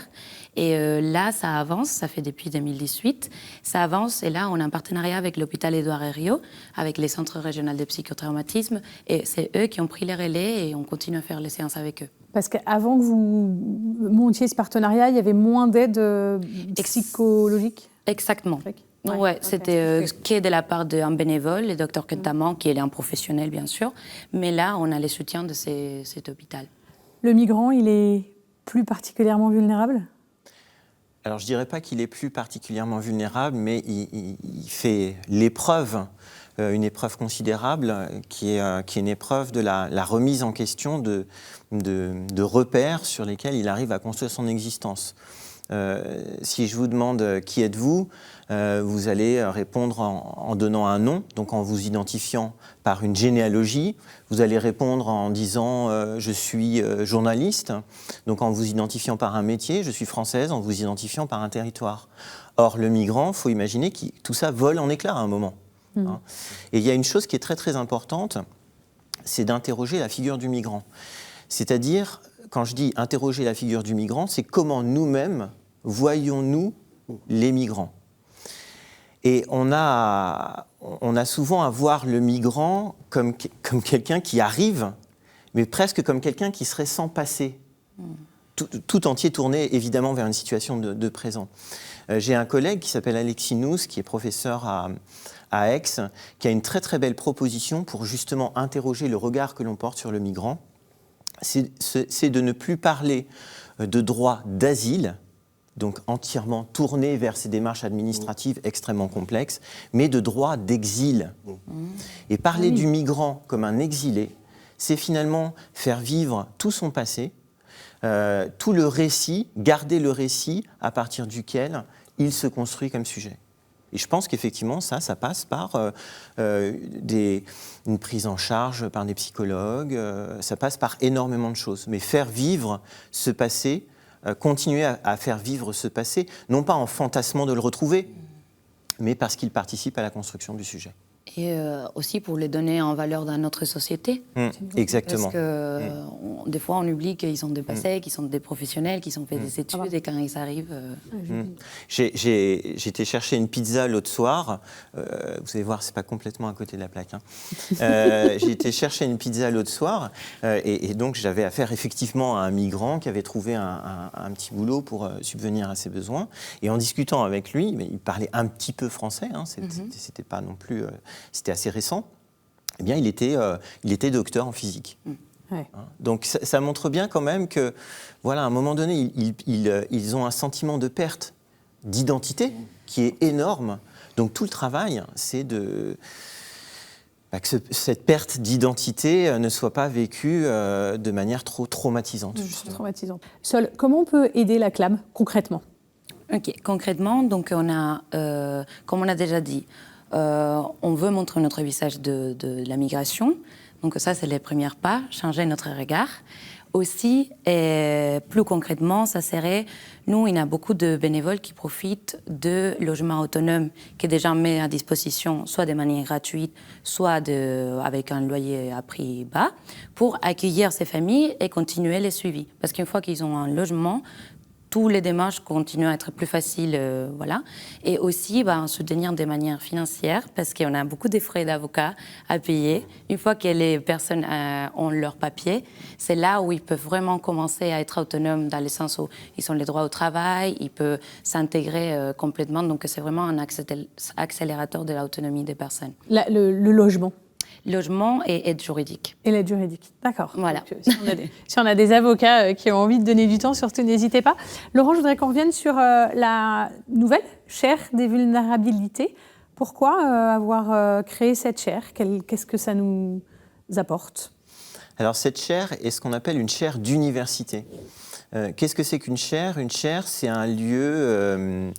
Et là, ça avance, ça fait depuis 2018, ça avance. Et là, on a un partenariat avec l'hôpital Édouard Herriot, avec les centres régionaux de psychotraumatisme. Et c'est eux qui ont pris les relais et on continue à faire les séances avec eux. Parce qu'avant que vous montiez ce partenariat, il y avait moins d'aide psychologique ? Exactement. Ouais, c'était que de la part d'un bénévole, le docteur Quentamant, qui est un professionnel bien sûr, mais là on a le soutien de cet hôpital. Le migrant, il est plus particulièrement vulnérable ? Alors je ne dirais pas qu'il est plus particulièrement vulnérable, mais il fait l'épreuve, une épreuve considérable, qui est une épreuve de la remise en question de repères sur lesquels il arrive à construire son existence. Si je vous demande qui êtes-vous, vous allez répondre en donnant un nom, donc en vous identifiant par une généalogie. Vous allez répondre en disant je suis journaliste, donc en vous identifiant par un métier, je suis française, en vous identifiant par un territoire. Or, le migrant, il faut imaginer que tout ça vole en éclats à un moment. Hein. Et il y a une chose qui est très très importante, c'est d'interroger la figure du migrant. C'est-à-dire, quand je dis interroger la figure du migrant, c'est comment nous-mêmes voyons-nous les migrants. Et on a souvent à voir le migrant comme quelqu'un qui arrive, mais presque comme quelqu'un qui serait sans passé, tout entier tourné évidemment vers une situation de présent. J'ai un collègue qui s'appelle Alexis Nous, qui est professeur à Aix, qui a une très très belle proposition pour justement interroger le regard que l'on porte sur le migrant. C'est de ne plus parler de droit d'asile, donc entièrement tourné vers ces démarches administratives extrêmement complexes, mais de droit d'exil. Et parler du migrant comme un exilé, c'est finalement faire vivre tout son passé, tout le récit, garder le récit à partir duquel il se construit comme sujet. Et je pense qu'effectivement, ça passe par une prise en charge par des psychologues, ça passe par énormément de choses. Mais faire vivre ce passé, continuer à faire vivre ce passé, non pas en fantasmant de le retrouver, mais parce qu'il participe à la construction du sujet. Et aussi pour les donner en valeur dans notre société. Exactement. Parce que des fois, on oublie qu'ils sont des passés, qu'ils sont des professionnels, qu'ils ont fait des études, et quand ils arrivent... J'ai été chercher une pizza l'autre soir. Vous allez voir, c'est pas complètement à côté de la plaque. Hein. J'ai été chercher une pizza l'autre soir, et donc j'avais affaire effectivement à un migrant qui avait trouvé un petit boulot pour subvenir à ses besoins. Et en discutant avec lui, il parlait un petit peu français, hein, c'était pas non plus... C'était assez récent, eh bien, il était docteur en physique. Ouais. Donc ça montre bien quand même que, voilà, à un moment donné, ils ont un sentiment de perte d'identité qui est énorme. Donc tout le travail, c'est que cette perte d'identité ne soit pas vécue de manière trop traumatisante. Traumatisante. Sol, comment on peut aider la CLAM concrètement ? Ok, concrètement, donc on a, comme on a déjà dit, on veut montrer notre visage de la migration. Donc ça, c'est les premiers pas, changer notre regard. Aussi, et plus concrètement, ça serait, nous, il y a beaucoup de bénévoles qui profitent de logements autonomes qui est déjà mis à disposition, soit de manière gratuite, soit avec un loyer à prix bas, pour accueillir ces familles et continuer les suivis. Parce qu'une fois qu'ils ont un logement, toutes les démarches continuent à être plus faciles, voilà. Et aussi, soutenir de manière financière, parce qu'on a beaucoup de frais d'avocat à payer. Une fois que les personnes ont leurs papiers, c'est là où ils peuvent vraiment commencer à être autonomes, dans le sens où ils ont les droits au travail, ils peuvent s'intégrer complètement. Donc, c'est vraiment un accélérateur de l'autonomie des personnes. Le logement. Logement et aide juridique. Et l'aide juridique, d'accord. Voilà. Donc, si on a des avocats qui ont envie de donner du temps, surtout n'hésitez pas. Laurent, je voudrais qu'on revienne sur la nouvelle chaire des vulnérabilités. Pourquoi avoir créé cette chaire? Qu'est-ce que ça nous apporte? Alors cette chaire est ce qu'on appelle une chaire d'université. Qu'est-ce que c'est qu'une chaire? Une chaire, c'est un lieu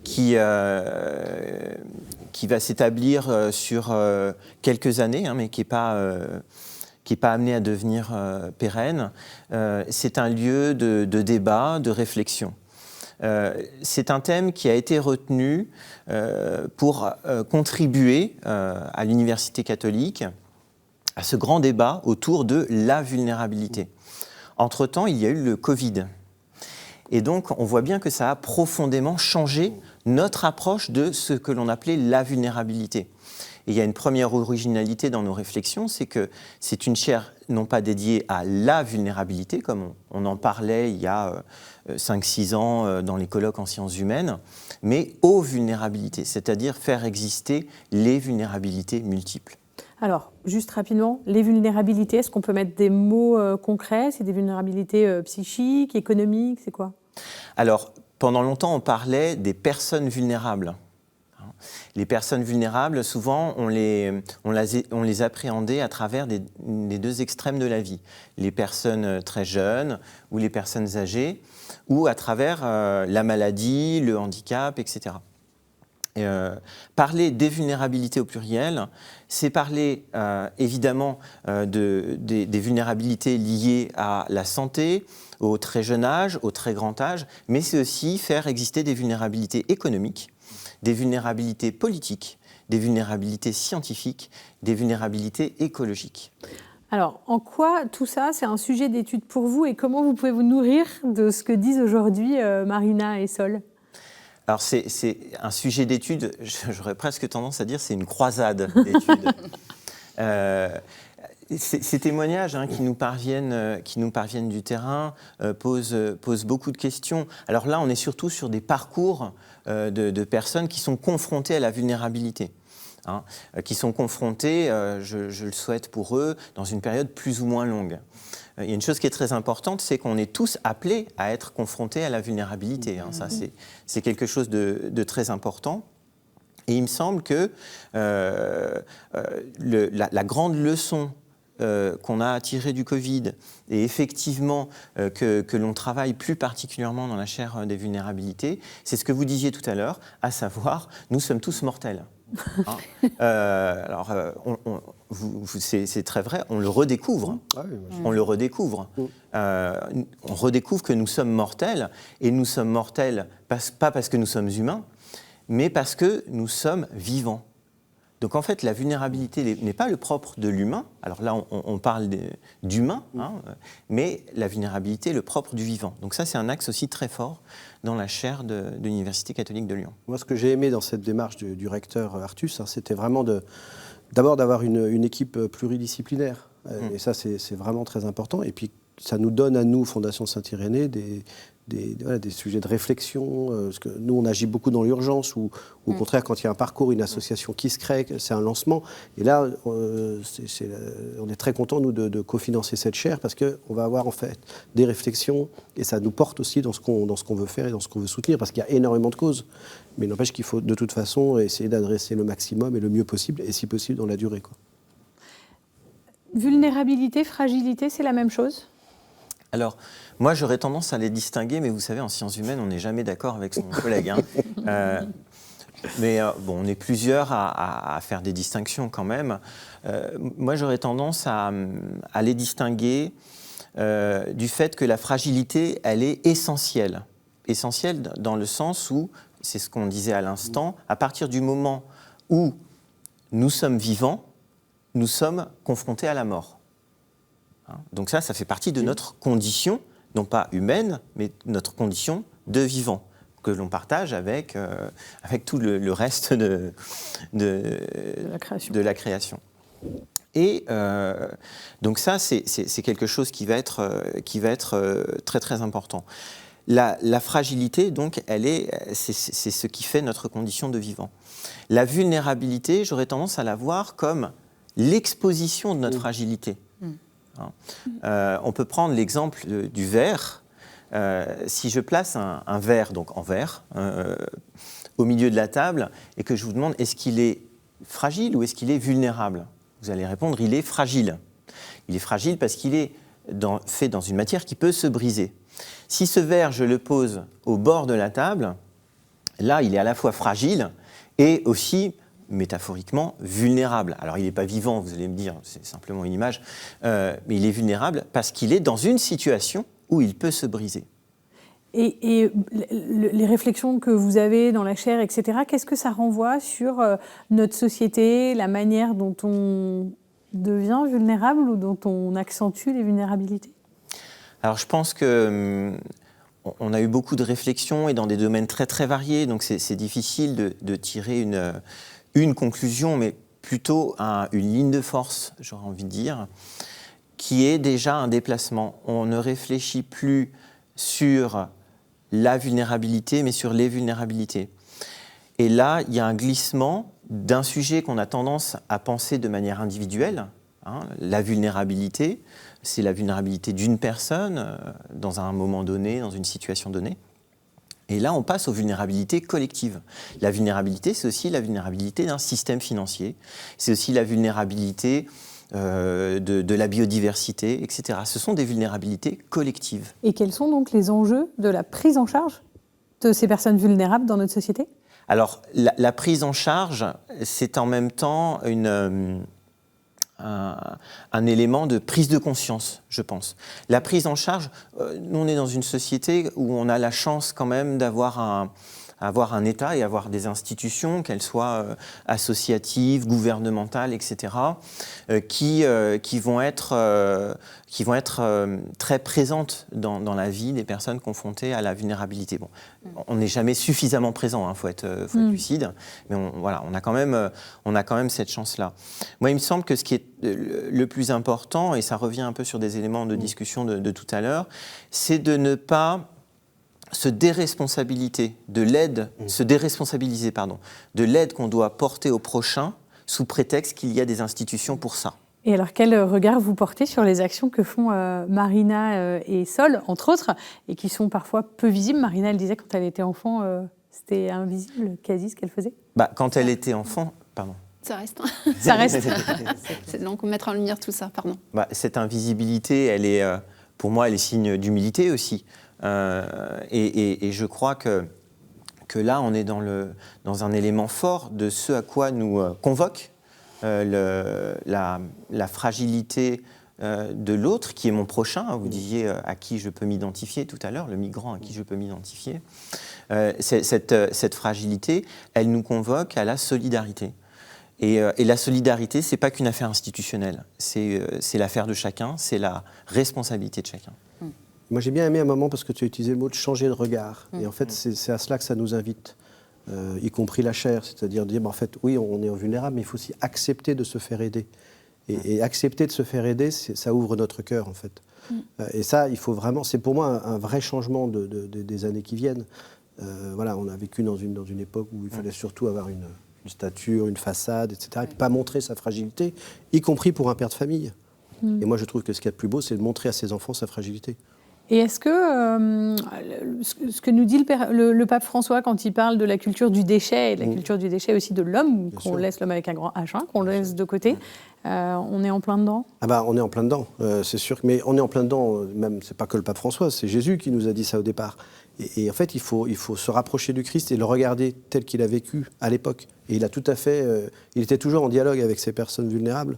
qui va s'établir sur quelques années, mais qui n'est pas amené à devenir pérenne. C'est un lieu de débat, de réflexion. C'est un thème qui a été retenu pour contribuer à l'Université catholique à ce grand débat autour de la vulnérabilité. Entre-temps, il y a eu le Covid. Et donc, on voit bien que ça a profondément changé notre approche de ce que l'on appelait la vulnérabilité. Et il y a une première originalité dans nos réflexions, c'est que c'est une chaire non pas dédiée à la vulnérabilité, comme on en parlait il y a 5-6 ans dans les colloques en sciences humaines, mais aux vulnérabilités, c'est-à-dire faire exister les vulnérabilités multiples. Alors, juste rapidement, les vulnérabilités, est-ce qu'on peut mettre des mots concrets? C'est des vulnérabilités psychiques, économiques, c'est quoi? Alors, pendant longtemps, on parlait des personnes vulnérables. Les personnes vulnérables, souvent, on les appréhendait à travers les deux extrêmes de la vie. Les personnes très jeunes ou les personnes âgées, ou à travers la maladie, le handicap, etc. Parler des vulnérabilités au pluriel, c'est parler évidemment des vulnérabilités liées à la santé, au très jeune âge, au très grand âge, mais c'est aussi faire exister des vulnérabilités économiques, des vulnérabilités politiques, des vulnérabilités scientifiques, des vulnérabilités écologiques. Alors, en quoi tout ça, c'est un sujet d'étude pour vous et comment vous pouvez vous nourrir de ce que disent aujourd'hui Marina et Sol? Alors, c'est un sujet d'étude, j'aurais presque tendance à dire c'est une croisade d'études. Ces témoignages qui nous parviennent du terrain posent beaucoup de questions. Alors là, on est surtout sur des parcours de personnes qui sont confrontées à la vulnérabilité. Qui sont confrontées, je le souhaite pour eux, dans une période plus ou moins longue. Il y a une chose qui est très importante, c'est qu'on est tous appelés à être confrontés à la vulnérabilité. Ça, c'est quelque chose de très important. Et il me semble que la grande leçon qu'on a tirée du Covid, et effectivement que l'on travaille plus particulièrement dans la chaire des vulnérabilités, c'est ce que vous disiez tout à l'heure, à savoir, nous sommes tous mortels. C'est très vrai, on le redécouvre. On le redécouvre. On redécouvre que nous sommes mortels, et nous sommes mortels pas parce que nous sommes humains, mais parce que nous sommes vivants. Donc en fait, la vulnérabilité n'est pas le propre de l'humain. Alors là, on parle d'humain, mais la vulnérabilité est le propre du vivant. Donc ça, c'est un axe aussi très fort dans la chaire de l'Université catholique de Lyon. Moi, ce que j'ai aimé dans cette démarche du recteur Artus, c'était vraiment d'abord d'avoir une équipe pluridisciplinaire. Et ça, c'est vraiment très important. Et puis, ça nous donne à nous, Fondation Saint-Irénée, des sujets de réflexion, parce que nous on agit beaucoup dans l'urgence, ou au contraire quand il y a un parcours, une association qui se crée, c'est un lancement, et là on est très contents nous de cofinancer cette chaire, parce qu'on va avoir en fait des réflexions, et ça nous porte aussi dans ce qu'on veut faire et dans ce qu'on veut soutenir, parce qu'il y a énormément de causes, mais il n'empêche qu'il faut de toute façon essayer d'adresser le maximum et le mieux possible, et si possible dans la durée, quoi. Vulnérabilité, fragilité, c'est la même chose? Alors, moi, j'aurais tendance à les distinguer, mais vous savez, en sciences humaines, on n'est jamais d'accord avec son collègue. Mais bon, on est plusieurs à faire des distinctions quand même. Moi, j'aurais tendance à les distinguer du fait que la fragilité, elle est essentielle. Essentielle dans le sens où, c'est ce qu'on disait à l'instant, à partir du moment où nous sommes vivants, nous sommes confrontés à la mort. Donc ça fait partie de notre condition, non pas humaine, mais notre condition de vivant que l'on partage avec tout le reste de la création. Et donc ça, c'est quelque chose qui va être très très important. La fragilité, donc, c'est ce qui fait notre condition de vivant. La vulnérabilité, j'aurais tendance à la voir comme l'exposition de notre fragilité. On peut prendre l'exemple du verre. Si je place un verre, donc en verre, au milieu de la table, et que je vous demande est-ce qu'il est fragile ou est-ce qu'il est vulnérable, vous allez répondre il est fragile. Il est fragile parce qu'il est fait dans une matière qui peut se briser. Si ce verre, je le pose au bord de la table, là, il est à la fois fragile et aussi, métaphoriquement, vulnérable. Alors, il n'est pas vivant, vous allez me dire, c'est simplement une image, mais il est vulnérable parce qu'il est dans une situation où il peut se briser. Et les réflexions que vous avez dans la chaire, etc., qu'est-ce que ça renvoie sur notre société, la manière dont on devient vulnérable ou dont on accentue les vulnérabilités ? Alors, je pense qu'on a eu beaucoup de réflexions et dans des domaines très, très variés, donc c'est difficile de tirer une conclusion, mais plutôt une ligne de force, j'aurais envie de dire, qui est déjà un déplacement. On ne réfléchit plus sur la vulnérabilité, mais sur les vulnérabilités. Et là, il y a un glissement d'un sujet qu'on a tendance à penser de manière individuelle. La vulnérabilité, c'est la vulnérabilité d'une personne dans un moment donné, dans une situation donnée. Et là, on passe aux vulnérabilités collectives. La vulnérabilité, c'est aussi la vulnérabilité d'un système financier. C'est aussi la vulnérabilité de la biodiversité, etc. Ce sont des vulnérabilités collectives. Et quels sont donc les enjeux de la prise en charge de ces personnes vulnérables dans notre société ? Alors, la prise en charge, c'est en même temps un élément de prise de conscience, je pense. La prise en charge, nous on est dans une société où on a la chance quand même d'avoir un État et avoir des institutions, qu'elles soient associatives, gouvernementales, etc., qui vont être très présentes dans la vie des personnes confrontées à la vulnérabilité. Bon, on n'est jamais suffisamment présent, faut être lucide, mais on a quand même cette chance-là. Moi, il me semble que ce qui est le plus important, et ça revient un peu sur des éléments de discussion de tout à l'heure, c'est de ne pas se déresponsabiliser de l'aide qu'on doit porter au prochain sous prétexte qu'il y a des institutions pour ça. Et alors, quel regard vous portez sur les actions que font Marina et Sol, entre autres, et qui sont parfois peu visibles ? Marina, elle disait quand elle était enfant, c'était invisible quasi ce qu'elle faisait. Quand elle était enfant, pardon. Ça reste. Ça reste. C'est donc mettre en lumière tout ça, pardon. Cette invisibilité, elle est, pour moi, elle est signe d'humilité aussi. Et je crois que là, on est dans un élément fort de ce à quoi nous convoque la fragilité de l'autre, qui est mon prochain. Vous disiez à qui je peux m'identifier tout à l'heure, le migrant à qui je peux m'identifier. Cette fragilité, elle nous convoque à la solidarité. Et la solidarité, ce n'est pas qu'une affaire institutionnelle. C'est l'affaire de chacun, c'est la responsabilité de chacun. Moi, j'ai bien aimé un moment parce que tu as utilisé le mot de changer de regard. Et en fait, c'est à cela que ça nous invite, y compris la chaire, c'est-à-dire dire, en fait, oui, on est vulnérable, mais il faut aussi accepter de se faire aider. Et accepter de se faire aider, ça ouvre notre cœur, en fait. Et ça, il faut vraiment, c'est pour moi un vrai changement des années qui viennent. On a vécu dans une époque où il fallait surtout avoir une stature, une façade, etc., et puis pas montrer sa fragilité, y compris pour un père de famille. Et moi, je trouve que ce qu'il y a de plus beau, c'est de montrer à ses enfants sa fragilité. Et est-ce que ce que nous dit le pape François quand il parle de la culture du déchet, et de la culture du déchet aussi de l'homme, qu'on laisse l'homme avec un grand H, qu'on laisse de côté, on est en plein dedans ? On est en plein dedans, c'est sûr. Mais on est en plein dedans, même, c'est pas que le pape François, c'est Jésus qui nous a dit ça au départ. Et en fait, il faut se rapprocher du Christ et le regarder tel qu'il a vécu à l'époque. Et il a tout à fait... il était toujours en dialogue avec ces personnes vulnérables.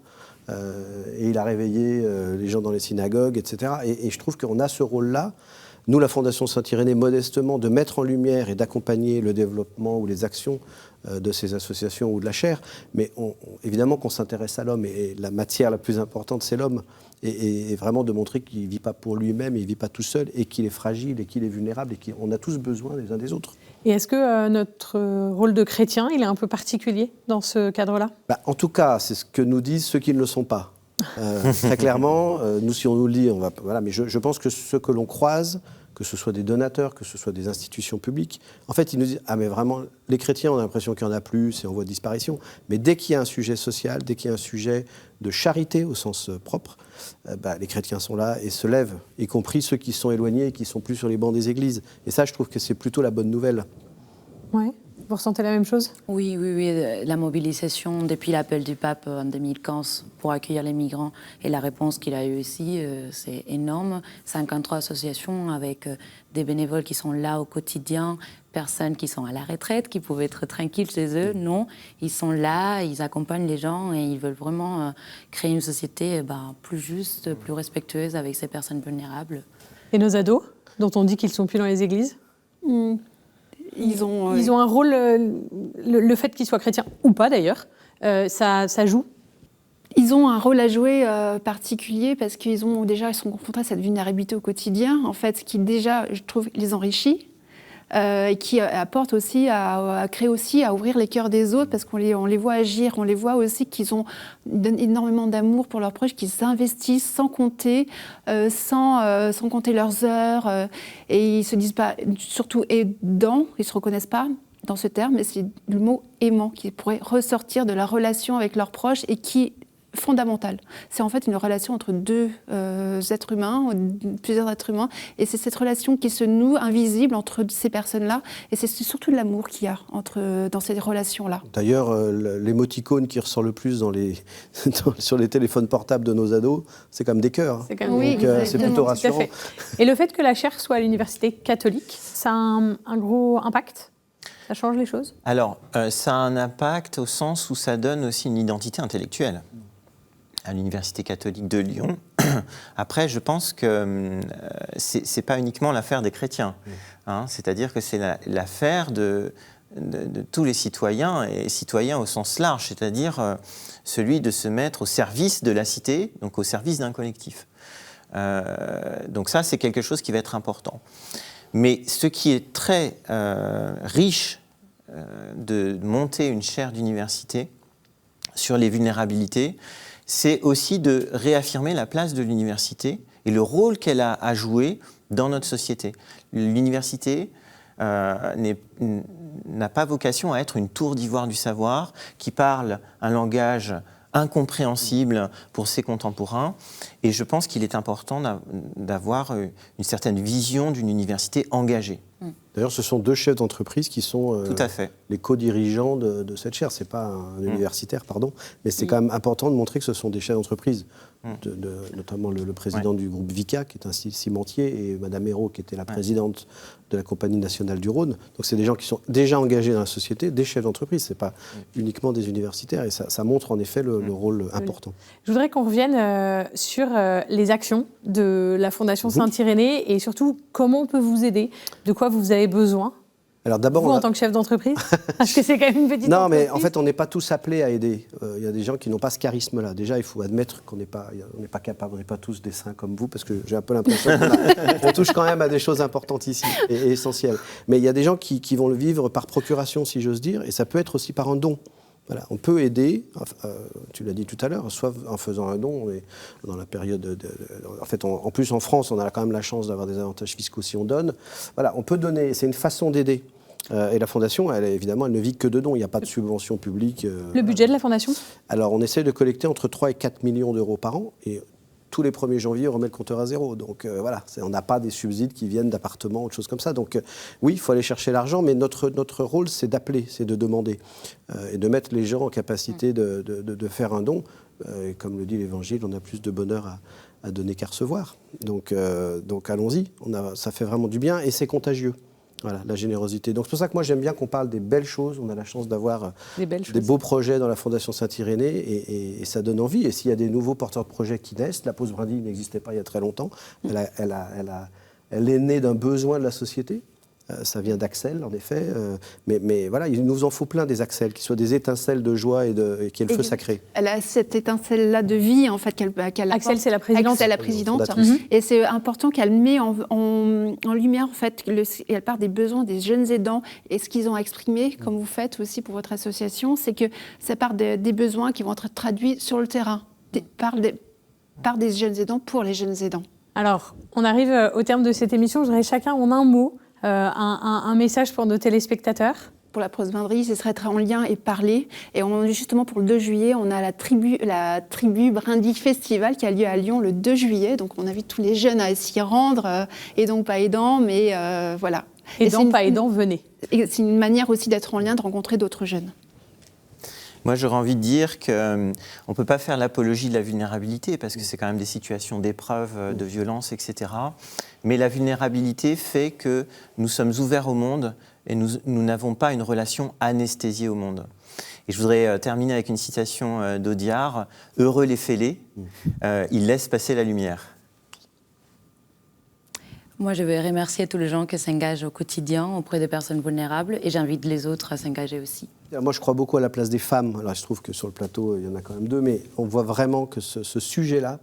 Et il a réveillé les gens dans les synagogues, etc. Et je trouve qu'on a ce rôle-là, nous, la Fondation Saint-Irénée, modestement, de mettre en lumière et d'accompagner le développement ou les actions de ces associations ou de la chaire, mais évidemment qu'on s'intéresse à l'homme, et la matière la plus importante, c'est l'homme, et vraiment de montrer qu'il ne vit pas pour lui-même, il ne vit pas tout seul, et qu'il est fragile, et qu'il est vulnérable, et qu'on a tous besoin les uns des autres. Et est-ce que notre rôle de chrétien, il est un peu particulier dans ce cadre-là ? En tout cas, c'est ce que nous disent ceux qui ne le sont pas. Très clairement, nous, si on nous le dit, on va... Voilà, mais je pense que ce que l'on croise, que ce soit des donateurs, que ce soit des institutions publiques, en fait, ils nous disent « Ah, mais vraiment, les chrétiens, on a l'impression qu'il y en a plus, et on voit disparition. » Mais dès qu'il y a un sujet social, dès qu'il y a un sujet de charité au sens propre, les chrétiens sont là et se lèvent, y compris ceux qui sont éloignés et qui ne sont plus sur les bancs des églises. Et ça, je trouve que c'est plutôt la bonne nouvelle. Ouais. Vous ressentez la même chose ? Oui. La mobilisation depuis l'appel du pape en 2015 pour accueillir les migrants et la réponse qu'il a eue ici, c'est énorme. 53 associations avec des bénévoles qui sont là au quotidien, personnes qui sont à la retraite, qui pouvaient être tranquilles chez eux. Non, ils sont là, ils accompagnent les gens et ils veulent vraiment créer une société plus juste, plus respectueuse avec ces personnes vulnérables. Et nos ados, dont on dit qu'ils ne sont plus dans les églises ? Ils ont un rôle, le fait qu'ils soient chrétiens ou pas d'ailleurs, ça joue. Ils ont un rôle à jouer particulier parce qu'ils sont confrontés à cette vulnérabilité au quotidien, en fait, ce qui déjà, je trouve, les enrichit. Et qui apporte aussi à créer aussi, à ouvrir les cœurs des autres, parce qu'on les voit agir, on les voit aussi donnent énormément d'amour pour leurs proches, qu'ils s'investissent sans compter, sans compter leurs heures, et ils se disent pas, surtout aidants, ils se reconnaissent pas dans ce terme, mais c'est le mot aimant qui pourrait ressortir de la relation avec leurs proches et qui fondamentale. C'est en fait une relation entre deux êtres humains, plusieurs êtres humains, et c'est cette relation qui se noue invisible entre ces personnes-là, et c'est surtout de l'amour qu'il y a dans ces relations-là. D'ailleurs, l'émoticône qui ressort le plus sur les téléphones portables de nos ados, c'est comme des cœurs. C'est comme... Oui, c'est plutôt rassurant. Et le fait que la chaire soit à l'université catholique, ça a un gros impact ? Ça change les choses ? Alors, ça a un impact au sens où ça donne aussi une identité intellectuelle à l'Université catholique de Lyon. Après, je pense que c'est pas uniquement l'affaire des chrétiens. C'est-à-dire que c'est l'affaire de tous les citoyens, et citoyens au sens large, c'est-à-dire celui de se mettre au service de la cité, donc au service d'un collectif. Donc ça, c'est quelque chose qui va être important. Mais ce qui est très riche de monter une chaire d'université sur les vulnérabilités, c'est aussi de réaffirmer la place de l'université et le rôle qu'elle a à jouer dans notre société. L'université n'a pas vocation à être une tour d'ivoire du savoir qui parle un langage incompréhensible pour ses contemporains. Et je pense qu'il est important d'avoir une certaine vision d'une université engagée. D'ailleurs, ce sont deux chefs d'entreprise qui sont Tout à fait. les co-dirigeants de cette chaire. Ce n'est pas un universitaire, pardon, mais c'est quand même important de montrer que ce sont des chefs d'entreprise, notamment le président du groupe Vicat, qui est un cimentier, et Madame Hérault, qui était la présidente de la Compagnie nationale du Rhône. Donc c'est des gens qui sont déjà engagés dans la société, des chefs d'entreprise, ce n'est pas uniquement des universitaires, et ça montre en effet le rôle important. Je voudrais qu'on revienne sur les actions de la Fondation Saint-Irénée, et surtout comment on peut vous aider, de quoi vous avez besoin. Alors d'abord, vous, en tant que chef d'entreprise, parce que c'est quand même une petite entreprise. Non, mais en fait, on n'est pas tous appelés à aider. Il y a des gens qui n'ont pas ce charisme-là. Déjà, il faut admettre qu'on n'est pas capable, on n'est pas tous des saints comme vous, parce que j'ai un peu l'impression qu'on touche quand même à des choses importantes ici et essentielles. Mais il y a des gens qui vont le vivre par procuration, si j'ose dire, et ça peut être aussi par un don. Voilà, on peut aider, tu l'as dit tout à l'heure, soit en faisant un don, et dans la période en fait, en plus en France, on a quand même la chance d'avoir des avantages fiscaux si on donne. Voilà, on peut donner, c'est une façon d'aider. Et la Fondation, évidemment, elle ne vit que de dons, il n'y a pas de subvention publique. Le budget de la Fondation ? Alors, on essaie de collecter entre 3 et 4 millions d'euros par an, et tous les 1er janvier, on remet le compteur à zéro. Donc voilà, on n'a pas des subsides qui viennent d'appartements ou de choses comme ça. Donc oui, il faut aller chercher l'argent, mais notre rôle, c'est d'appeler, c'est de demander, et de mettre les gens en capacité de faire un don. Et comme le dit l'Évangile, on a plus de bonheur à donner qu'à recevoir. Donc allons-y, ça fait vraiment du bien, et c'est contagieux. Voilà, la générosité. Donc c'est pour ça que moi j'aime bien qu'on parle des belles choses. On a la chance d'avoir des beaux projets dans la Fondation Saint-Irénée, et ça donne envie. Et s'il y a des nouveaux porteurs de projets qui naissent, la pause brindille n'existait pas il y a très longtemps. Elle est née d'un besoin de la société. Ça vient d'Axel, en effet. Mais voilà, il nous en faut plein des Axel, qui soient des étincelles de joie et qui est le feu sacré. Elle a cette étincelle-là de vie, en fait, qu'elle Axel, c'est la présidente. Axel, la présidente. Et c'est important qu'elle met en lumière, en fait, et elle part des besoins des jeunes aidants. Et ce qu'ils ont exprimé, comme vous faites aussi pour votre association, c'est que ça part des besoins qui vont être traduits sur le terrain, par des jeunes aidants pour les jeunes aidants. Alors, on arrive au terme de cette émission. Je voudrais chacun en un mot, un message pour nos téléspectateurs. Pour la Prosbinderie, ce serait être en lien et parler. Et justement, pour le 2 juillet, on a la tribu Brindille Festival qui a lieu à Lyon le 2 juillet. Donc, on invite tous les jeunes à s'y rendre, aidants ou pas aidants, mais voilà. Aidants, pas aidants, venez. Et c'est une manière aussi d'être en lien, de rencontrer d'autres jeunes. Moi, j'aurais envie de dire qu'on ne peut pas faire l'apologie de la vulnérabilité parce que c'est quand même des situations d'épreuve, de violence, etc. Mais la vulnérabilité fait que nous sommes ouverts au monde et nous n'avons pas une relation anesthésiée au monde. Et je voudrais terminer avec une citation d'Audiard. « Heureux les fêlés, ils laissent passer la lumière ». Moi, je veux remercier tous les gens qui s'engagent au quotidien auprès des personnes vulnérables et j'invite les autres à s'engager aussi. Moi, je crois beaucoup à la place des femmes. Alors, je trouve que sur le plateau, il y en a quand même 2, mais on voit vraiment que ce sujet-là,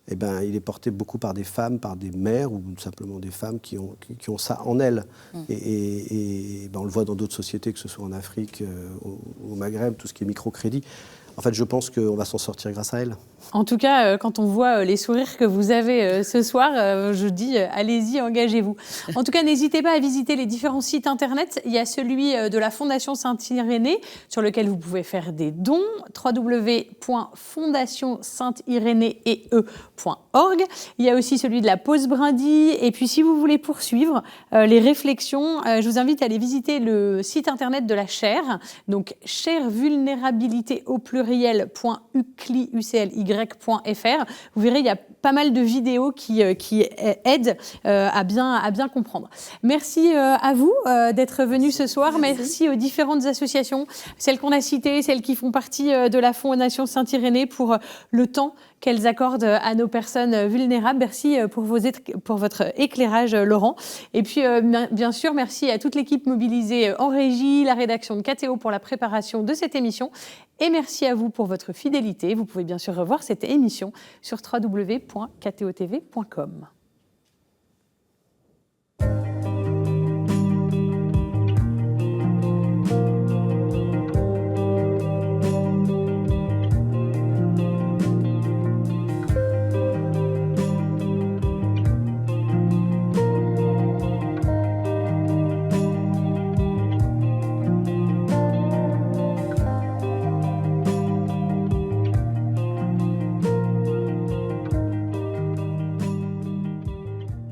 eh ben, il est porté beaucoup par des femmes, par des mères ou simplement des femmes qui ont ça en elles. Et ben, on le voit dans d'autres sociétés, que ce soit en Afrique, au Maghreb, tout ce qui est microcrédit. En fait, je pense qu'on va s'en sortir grâce à elles. En tout cas, quand on voit les sourires que vous avez ce soir, je dis allez-y, engagez-vous. En tout cas, n'hésitez pas à visiter les différents sites internet. Il y a celui de la Fondation Saint-Irénée sur lequel vous pouvez faire des dons, www.fondationsaintirénéeE.org. Il y a aussi celui de la Pause Brindille. Et puis, si vous voulez poursuivre les réflexions, je vous invite à aller visiter le site internet de la Chaire, donc chairevulnérabilité au pluriel.ucli.fr. Vous verrez, il y a pas mal de vidéos qui aident à bien comprendre. Merci à vous d'être venus ce soir. Merci aux différentes associations, celles qu'on a citées, celles qui font partie de la Fondation Saint-Irénée pour le temps qu'elles accordent à nos personnes vulnérables. Merci pour votre éclairage, Laurent. Et puis, bien sûr, merci à toute l'équipe mobilisée en régie, la rédaction de KTO pour la préparation de cette émission. Et merci à vous pour votre fidélité. Vous pouvez bien sûr revoir cette émission sur www.ktotv.com.